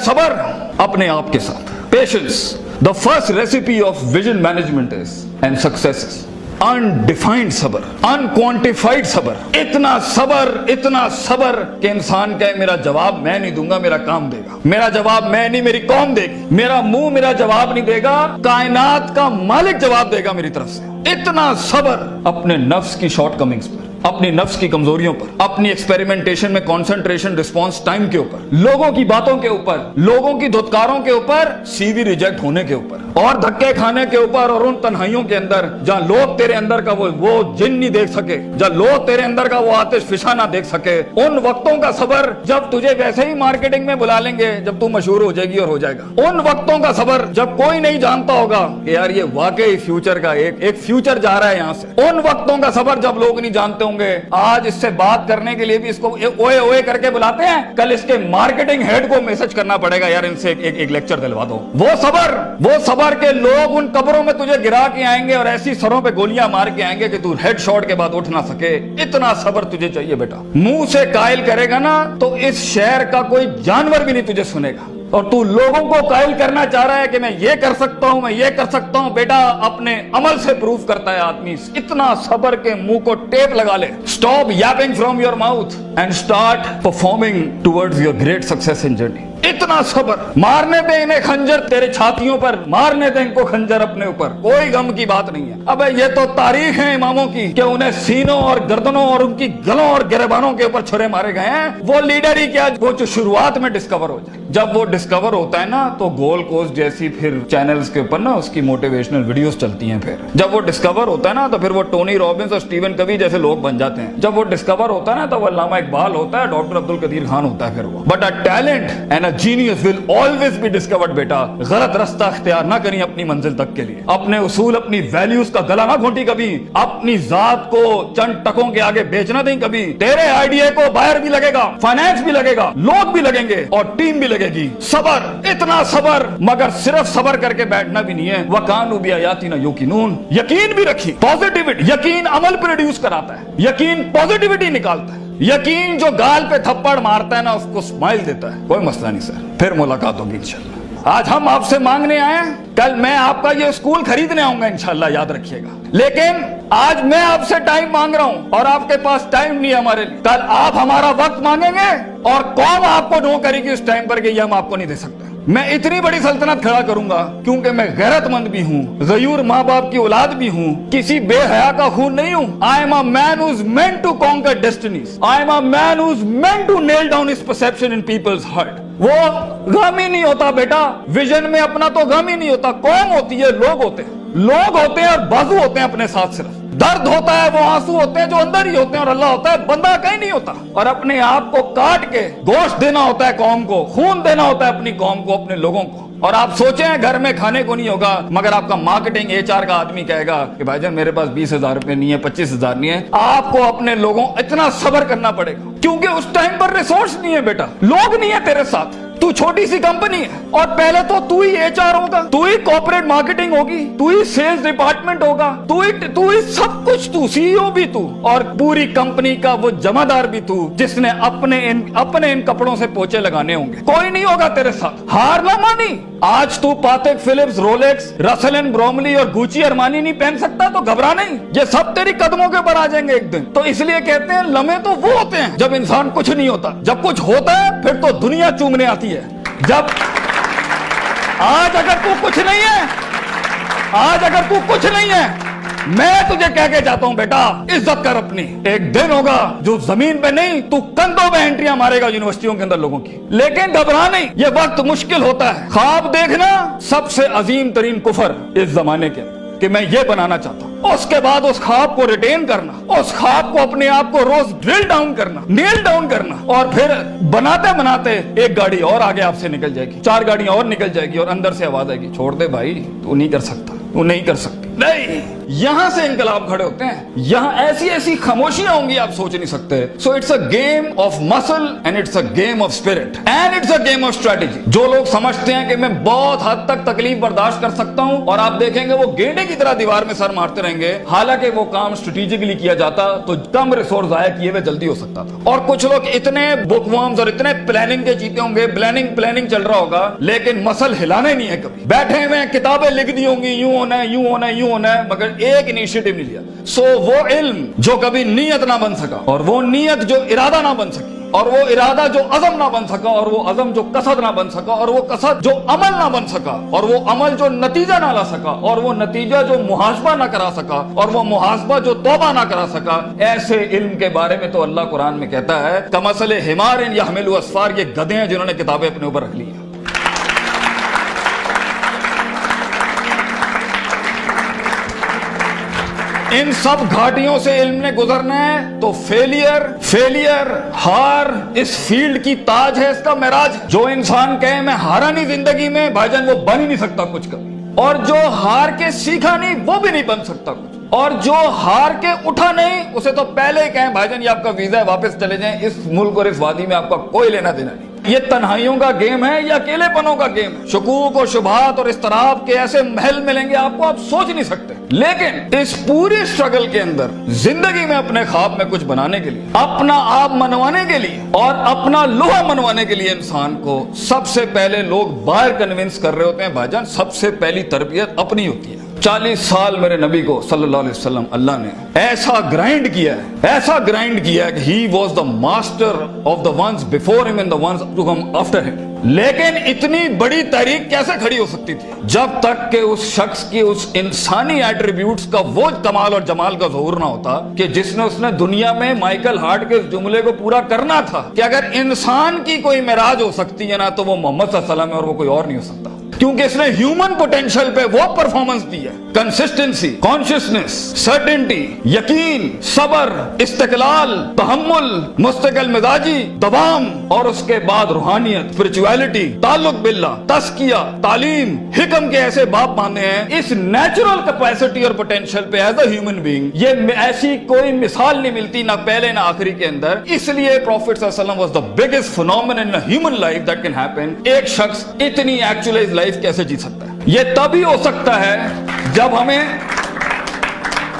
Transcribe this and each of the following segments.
صبر اپنے آپ کے ساتھ. Patience. The first recipe of vision management is and success is undefined صبر, unquantified صبر. اتنا صبر کہ انسان کہے میرا جواب میں نہیں دوں گا, میرا کام دے گا. میرا جواب میں نہیں, میری قوم دے گی. میرا منہ میرا جواب نہیں دے گا, کائنات کا مالک جواب دے گا میری طرف سے. اتنا صبر اپنے نفس کی شارٹ کمنگز پر, اپنی نفس کی کمزوریوں پر, اپنی ایکسپیریمنٹیشن میں کنسنٹریشن رسپانس ٹائم کے اوپر, لوگوں کی باتوں کے اوپر, لوگوں کی دھتکاروں کے اوپر, سی وی ریجیکٹ ہونے کے اوپر, اور دھکے کھانے کے اوپر, اور ان تنہائیوں کے اندر جہاں لوگ تیرے اندر کا وہ جن نہیں دیکھ سکے, جہاں لوگ تیرے اندر کا وہ آتش فشاں نہ دیکھ سکے. ان وقتوں کا صبر جب تجھے ویسے ہی مارکیٹنگ میں بلا لیں گے جب تو مشہور ہو جائے گی اور ہو جائے گا. ان وقتوں کا صبر جب کوئی نہیں جانتا ہوگا کہ یار یہ واقعی فیوچر کا ایک فیوچر جا رہا ہے یہاں سے. ان وقتوں کا صبر جب لوگ نہیں جانتے ہوں گے. آج اس سے بات کرنے کے لیے بھی اس کو اوئے اوئے کر کے بلاتے ہیں, کل اس کے مارکیٹنگ ہیڈ کو میسج کرنا پڑے گا یار ان سے ایک لیکچر دلوا دو. وہ صبر کے لوگ ان قبروں میں تجھے گرا کے آئیں گے اور ایسی سروں پہ گولیاں مار کے آئیں گے کہ تو ہیڈ شاٹ کے بعد اٹھ نہ سکے. اتنا صبر تجھے چاہیے بیٹا. منہ سے قائل کرے گا نا تو اس شہر کا کوئی جانور بھی نہیں تجھے سنے گا, اور تو لوگوں کو قائل کرنا چاہ رہا ہے کہ میں یہ کر سکتا ہوں, میں یہ کر سکتا ہوں. بیٹا اپنے عمل سے پروف کرتا ہے آدمی. اتنا صبر کے منہ کو ٹیپ لگا لے. Stop yapping from your mouth and start performing towards your great success in journey. اتنا صبر. مارنے دے انہیں خنجر تیرے چھاتیوں پر, مارنے دے ان کو خنجر اپنے اوپر, کوئی غم کی بات نہیں ہے. ابے یہ تو تاریخ ہے اماموں کی کہ انہیں سینوں اور گردنوں اور ان کی گلوں اور گریبانوں کے اوپر چھرے مارے گئے ہیں. وہ لیڈر ہی کیا وہ جو شروعات میں ڈسکور ہو جائے. جب وہ ڈسکور ہوتا ہے نا تو گول کوسٹ جیسی پھر چینلز کے اوپر نا اس کی موٹیویشنل ویڈیوز چلتی ہیں. پھر جب وہ ڈسکور ہوتا ہے نا تو پھر وہ ٹونی رابنس اور اسٹیون کوی جیسے لوگ بن جاتے ہیں. جب وہ ڈسکور ہوتا ہے نا تو وہ علامہ اقبال ہوتا ہے, ڈاکٹر عبد القدیر خان ہوتا ہے. پھر وہ but a talent and a genius will always be discovered. بیٹا غلط رستہ اختیار نہ کریں اپنی منزل تک کے لیے. اپنے اصول اپنی ویلیوز کا گلا نہ گھونٹی کبھی. اپنی ذات کو چند ٹکوں کے آگے بیچ نہ دیں کبھی. تیرے آئیڈیا کو بائر بھی لگے گا, فائنانس بھی لگے گا, لوگ بھی لگیں گے اور ٹیم بھی لگے گی. صبر, اتنا صبر. مگر صرف صبر کر کے بیٹھنا بھی نہیں ہے. وَكَانُوا بِآيَاتِنَا يُوقِنُونَ. یقین بھی رکھی. پازیٹیوٹی, یقین عمل پروڈیوس کراتا ہے. یقین پازیٹیوٹی نکالتا ہے. یقین جو گال پہ تھپڑ مارتا ہے نا اس کو اسمائل دیتا ہے. کوئی مسئلہ نہیں سر, پھر ملاقات ہوگی انشاءاللہ. آج ہم آپ سے مانگنے آئے ہیں, کل میں آپ کا یہ اسکول خریدنے آؤں گا انشاءاللہ, یاد رکھیے گا. لیکن آج میں آپ سے ٹائم مانگ رہا ہوں اور آپ کے پاس ٹائم نہیں ہے ہمارے لیے. کل آپ ہمارا وقت مانگیں گے اور قوم آپ کو نو کرے گی اس ٹائم پر کہ یہ ہم آپ کو نہیں دے سکتے. میں اتنی بڑی سلطنت کھڑا کروں گا کیونکہ میں غیرت مند بھی ہوں, غیور ماں باپ کی اولاد بھی ہوں, کسی بے حیا کا خون نہیں ہوں. I am a man who's meant to conquer destinies. I am a man who's meant to nail down his perception in people's heart. وہ غم ہی نہیں ہوتا بیٹا, ویژن میں اپنا تو غم ہی نہیں ہوتا. قوم ہوتی ہے, لوگ ہوتے ہیں اور بازو ہوتے ہیں اپنے ساتھ. صرف درد ہوتا ہے, وہ آنسو ہوتے ہیں جو اندر ہی ہوتے ہیں, اور اللہ ہوتا ہے بندہ کہیں نہیں ہوتا. اور اپنے آپ کو کاٹ کے گوشت دینا ہوتا ہے قوم کو, خون دینا ہوتا ہے اپنی قوم کو, اپنے لوگوں کو. اور آپ سوچیں گھر میں کھانے کو نہیں ہوگا مگر آپ کا مارکیٹنگ HR کا آدمی کہے گا کہ بھائی جان میرے پاس 20,000 روپے نہیں ہے, 25,000 نہیں ہے. آپ کو اپنے لوگوں اتنا صبر کرنا پڑے گا کیونکہ اس ٹائم پر ریسورس نہیں ہے بیٹا, لوگ نہیں ہے تیرے ساتھ. تو چھوٹی سی کمپنی ہے اور پہلے تو ہی HR ہوگا, تو ہی کارپوریٹ مارکیٹنگ ہوگی, تو ہی سیلز ڈپارٹمنٹ ہوگا, تو ہی سب کچھ, تو CEO بھی تو, اور پوری کمپنی کا وہ جمع دار بھی تو جس نے اپنے ان کپڑوں سے پوچھے لگانے ہوں گے. کوئی نہیں ہوگا تیرے ساتھ. ہار نہ مانی. آج تو پاتک فلپس, رولیکس, رسل اینڈ بروملی اور گوچی ارمانی نہیں پہن سکتا تو گھبرا نہیں, یہ سب تیری قدموں کے اوپر آ جائیں گے ایک دن. تو اس لیے کہتے ہیں لمحے تو وہ ہوتے ہیں جب انسان کچھ نہیں ہوتا, جب کچھ ہوتا ہے پھر تو دنیا چومنے آتی ہے. جب آج اگر تو کچھ نہیں ہے, میں تجھے کہہ کے جاتا ہوں بیٹا عزت کر اپنی. ایک دن ہوگا جو زمین پہ نہیں تو کندھوں پہ انٹریاں مارے گا یونیورسٹیوں کے اندر لوگوں کی. لیکن گھبرا نہیں, یہ وقت مشکل ہوتا ہے. خواب دیکھنا سب سے عظیم ترین کفر اس زمانے کے اندر کہ میں یہ بنانا چاہتا ہوں. اس کے بعد اس خواب کو ریٹین کرنا, اس خواب کو اپنے آپ کو روز ڈرل ڈاؤن کرنا, نیل ڈاؤن کرنا, اور پھر بناتے ایک گاڑی اور آگے آپ سے نکل جائے گی, 4 گاڑیاں اور نکل جائے گی, اور اندر سے آواز آئے گی چھوڑ دے بھائی, تو نہیں کر سکتا, تو نہیں کر سکتی. نہیں, یہاں سے انقلاب کھڑے ہوتے ہیں. یہاں ایسی ایسی خاموشیاں ہوں گی آپ سوچ نہیں سکتے. So it's a game of muscle and it's a game of spirit and it's a game of strategy. جو لوگ سمجھتے ہیں کہ میں بہت حد تک تکلیف برداشت کر سکتا ہوں, اور آپ دیکھیں گے وہ گینڈے کی طرح دیوار میں سر مارتے رہیں گے, حالانکہ وہ کام اسٹریٹجکلی کیا جاتا تو کم ریسورس ضائع کیے ہوئے جلدی ہو سکتا تھا. اور کچھ لوگ اتنے بک ورمز اور اتنے پلاننگ کے چیتے ہوں گے, پلاننگ چل رہا ہوگا, لیکن مسل ہلانا ہی نہیں ہے. کبھی بیٹھے ہوئے کتابیں لکھ دی ہوں گی, یوں ہونا ہے, یوں ہونا ہے, یوں ہونا ہے, مگر ایک انیشیٹو نہیں لیا. سو وہ علم جو کبھی نیت نہ بن سکا, اور وہ نیت جو ارادہ نہ بن سکی, اور وہ ارادہ جو عزم نہ بن سکا, اور وہ عزم جو قصد نہ بن سکا, اور وہ قصد جو عمل نہ بن سکا, اور وہ عمل جو نتیجہ نہ لا سکا, اور وہ نتیجہ جو محاسبہ نہ کرا سکا, اور وہ محاسبہ جو توبہ نہ کرا سکا, ایسے علم کے بارے میں تو اللہ قرآن میں کہتا ہے کمثل حمار یحمل اسفار, یہ گدھے ہیں جنہوں نے کتابیں اپنے اوپر رکھ لی ہیں. ان سب گھاٹیوں سے علم نے گزرنا ہے تو فیلئر ہار اس فیلڈ کی تاج ہے, اس کا معراج. جو انسان کہے میں ہارا نہیں زندگی میں, بھائی جان وہ بن ہی نہیں سکتا کچھ کبھی. اور جو ہار کے سیکھا نہیں وہ بھی نہیں بن سکتا کچھ. اور جو ہار کے اٹھا نہیں اسے تو پہلے ہی کہیں بھائی جان یہ آپ کا ویزا ہے, واپس چلے جائیں, اس ملک اور اس وادی میں آپ کا کوئی لینا دینا نہیں. یہ تنہائیوں کا گیم ہے یا اکیلے پنوں کا گیم ہے. شکوک اور شبہات اور اضطراب کے ایسے محل ملیں گے آپ کو, آپ سوچ نہیں سکتے. لیکن اس پوری اسٹرگل کے اندر زندگی میں اپنے خواب میں کچھ بنانے کے لیے, اپنا آپ منوانے کے لیے, اور اپنا لوہا منوانے کے لیے انسان کو سب سے پہلے لوگ باہر کنونس کر رہے ہوتے ہیں. بھائی جان سب سے پہلی تربیت اپنی ہوتی ہے. 40 سال میرے نبی کو صلی اللہ علیہ وسلم اللہ نے ایسا گرائنڈ کیا ہے کہ he was the master of the ones before him and the ones to come after him. لیکن اتنی بڑی تحریک کیسے کھڑی ہو سکتی تھی جب تک کہ اس شخص کی اس انسانی ایٹریبیوٹس کا وہ کمال اور جمال کا ظہور نہ ہوتا کہ جس نے اس نے دنیا میں مائیکل ہارٹ کے اس جملے کو پورا کرنا تھا کہ اگر انسان کی کوئی معراج ہو سکتی ہے نا تو وہ محمد صلی اللہ علیہ وسلم ہے, اور وہ کوئی اور نہیں ہو سکتا. کیونکہ اس نے ہیومن پوٹینشل پہ وہ پرفارمنس دی ہے, کنسسٹنسی, کانشیسنس, سرٹنٹی, یقین, صبر, استقلال, تحمل, مستقل مزاجی, دوام, اور اس کے بعد روحانیت, اسپرچویلٹی, تعلق باللہ, تزکیہ, تعلیم, حکم کے ایسے باب باندھے ہیں. اس نیچرل کیپیسٹی اور پوٹینشل پہ ایز اے ہیومن بینگ یہ ایسی کوئی مثال نہیں ملتی, نہ پہلے نہ آخری کے اندر. اس لیے پروفیٹ صلی اللہ علیہ وسلم was the biggest phenomenon in human life that can happen. ایک شخص اتنی ایکچوئلائز لائف کیسے جی سکتا ہے؟ یہ تبھی ہو سکتا ہے جب ہمیں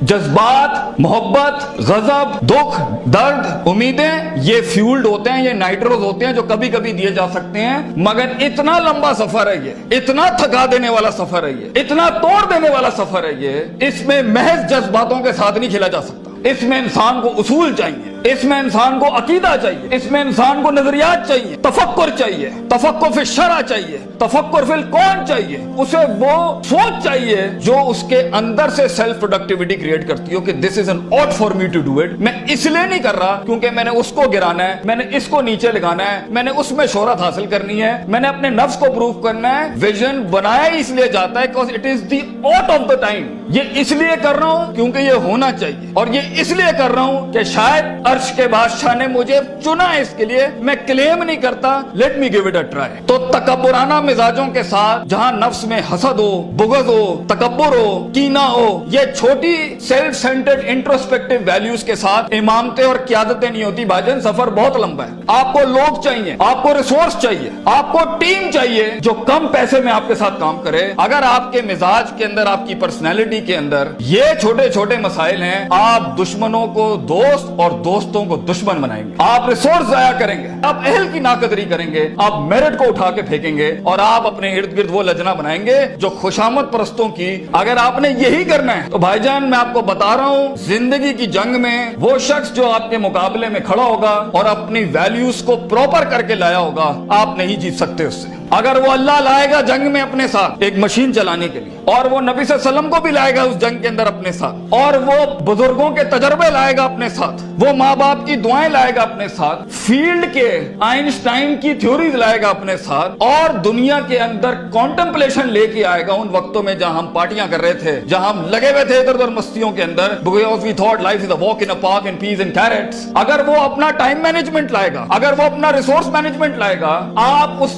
جذبات, محبت, غضب, دکھ, درد, امیدیں یہ فیولڈ ہوتے ہیں, یہ نائٹروز ہوتے ہیں جو کبھی کبھی دیے جا سکتے ہیں. مگر اتنا لمبا سفر ہے یہ, اتنا تھکا دینے والا سفر ہے یہ, اتنا توڑ دینے والا سفر ہے یہ. اس میں محض جذباتوں کے ساتھ نہیں کھیلا جا سکتا. اس میں انسان کو اصول چاہیے, اس میں انسان کو عقیدہ چاہیے, اس میں انسان کو نظریات چاہیے, تفکر چاہیے, تفکر فی الشرع چاہیے, تفکر فی الکون چاہیے. اسے وہ سوچ چاہیے جو اس کے اندر سے سیلف پروڈکٹیوٹی کریٹ کرتی ہو کہ this is an ought for me to do it. میں اس لیے نہیں کر رہا کیونکہ میں نے اس کو گرانا ہے, میں نے اس کو نیچے لگانا ہے, میں نے اس میں شہرت حاصل کرنی ہے, میں نے اپنے نفس کو پروف کرنا ہے. ویژن بنایا اس لیے جاتا ہے because it is the ought of the time. یہ اس لیے کر رہا ہوں کیونکہ یہ ہونا چاہیے, اور یہ اس لیے کر رہا ہوں کہ شاید عرش کے بادشاہ نے مجھے چنا ہے اس کے لیے. میں کلیم نہیں کرتا, let me give it a try. تو تکبرانہ مزاجوں کے ساتھ جہاں نفس میں حسد ہو, بغض ہو, تکبر ہو, کینہ ہو, یہ چھوٹی سیلف سینٹرڈ انٹروسپیکٹیو ویلیوز کے ساتھ امامتیں اور قیادتیں نہیں ہوتی. بھاجن سفر بہت لمبا ہے. آپ کو لوگ چاہیے, آپ کو ریسورس چاہیے, آپ کو ٹیم چاہیے جو کم پیسے میں آپ کے ساتھ کام کرے. اگر آپ کے مزاج کے اندر, آپ کی پرسنالٹی کے اندر یہ چھوٹے چھوٹے مسائل ہیں, آپ دشمنوں کو دوست اور دوستوں کو دشمن بنائیں گے. آپ ریسورس ضائع کریں گے, آپ اہل کی ناقدری کریں گے, آپ میرٹ کو اٹھا کے پھینکیں گے, اور آپ اپنے ارد گرد وہ لجنا بنائیں گے جو خوشامد پرستوں کی. اگر آپ نے یہی کرنا ہے تو بھائی جان میں آپ کو بتا رہا ہوں, زندگی کی جنگ میں وہ شخص جو آپ کے مقابلے میں کھڑا ہوگا اور اپنی ویلیوز کو پراپر کر کے لایا ہوگا, آپ نہیں جیت سکتے اس سے. اگر وہ اللہ لائے گا جنگ میں اپنے ساتھ ایک مشین چلانے کے لیے, اور وہ نبی صلی اللہ علیہ وسلم کو بھی لائے گا اس جنگ کے اندر اپنے ساتھ, اور وہ بزرگوں کے تجربے لائے گا اپنے ساتھ, وہ ماں باپ کی دعائیں لائے گا اپنے ساتھ, فیلڈ کے آئنسٹائن کی تھیوریز لائے گا اپنے ساتھ, اور دنیا کے اندر کانٹمپلیشن لے کے آئے گا. ان وقتوں میں جہاں ہم پارٹیاں کر رہے تھے, جہاں ہم لگے ہوئے تھے ادھر ادھر مستیوں کے اندر, because we thought life is a walk in a park and peas and carrots. اگر وہ اپنا ٹائم مینجمنٹ لائے گا, اگر وہ اپنا ریسورس مینجمنٹ لائے گا, آپ اس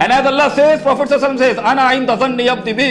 And as Allah says, Prophet sallallahu alaihi wasallam says, "Ana inda dhanni abdi bi."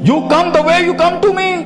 You come the way you come to me